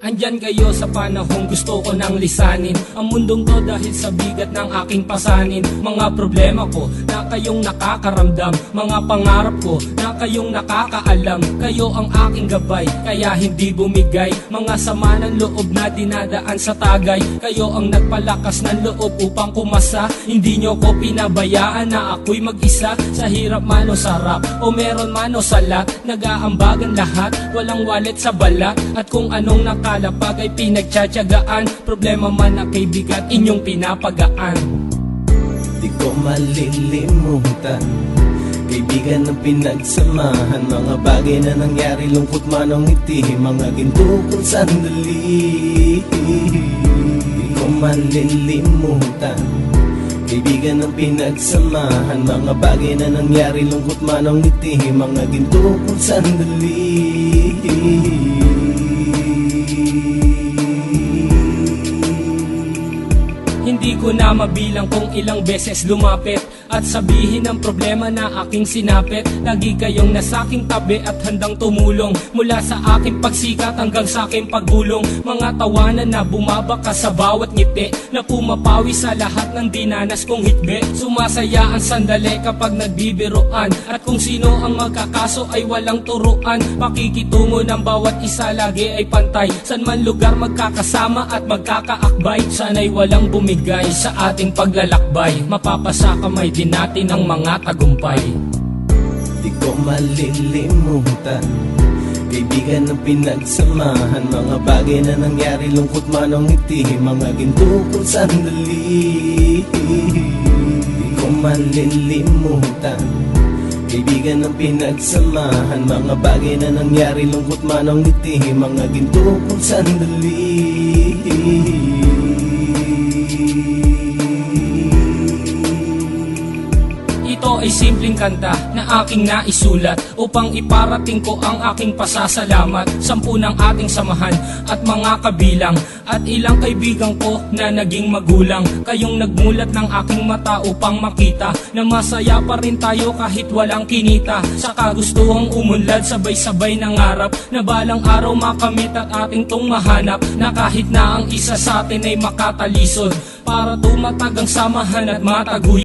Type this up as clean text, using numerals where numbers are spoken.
Andyan kayo sa panahong gusto ko nang lisanin ang mundong to dahil sa bigat ng aking pasanin. Mga problema ko na kayong nakakaramdam, mga pangarap ko na kayong nakakaalam. Kayo ang aking gabay, kaya hindi bumigay. Mga sama ng loob na dinadaan sa tagay, kayo ang nagpalakas ng loob upang kumasa. Hindi nyo ko pinabayaan na ako'y mag-isa. Sa hirap man o sarap, o meron man o salat, nag-aambagan lahat, walang walet sa balat. At kung anong nakalapag ay pinagtsatsagaan, problema man na kay bigat, inyong pinapagaan. Di ko malilimutan, kaibigan ng pinagsamahan, mga bagay na nangyari, lungkot man o ngiti, mga ginto kong sandali. Di ko malilimutan, kaibigan ng pinagsamahan, mga bagay na nangyari, lungkot man o ngiti, mga ginto kong sandali. Hindi ko na mabilang kung ilang beses lumapit at sabihin ang problema na aking sinapit. Lagi kayong nasa aking tabi at handang tumulong, mula sa aking pagsikat hanggang sa aking paggulong. Mga tawanan na bumabaka sa bawat ngiti, na pumapawi sa lahat ng dinanas kong hitbe. Sumasaya ang sandali kapag nagbibiroan, at kung sino ang magkakaso ay walang turuan. Pakikitungo ng bawat isa lagi ay pantay, san man lugar magkakasama at magkakaakbay. Sana'y walang bumigay sa ating paglalakbay, mapapasa kamay din natin ang mga tagumpay. Di ko malilimutan, kaibigan ng pinagsamahan, mga bagay na nangyari, lungkot man o ngiti, mga ginto kong sandali. Di ko malilimutan, kaibigan ng pinagsamahan, mga bagay na nangyari, lungkot man o ngiti, mga ginto kong sandali. Ito ay simpleng kanta na aking naisulat upang iparating ko ang aking pasasalamat. 10 ng ating samahan at mga kabilang, at ilang kaibigan ko na naging magulang. Kayong nagmulat ng aking mata upang makita na masaya pa rin tayo kahit walang kinita. Sa kagustuhang umunlad, sabay-sabay nangarap na balang araw makamit at ating tong mahanap, na kahit na ang isa sa atin ay makatalisod, para tumatag ang samahan at mataguyod.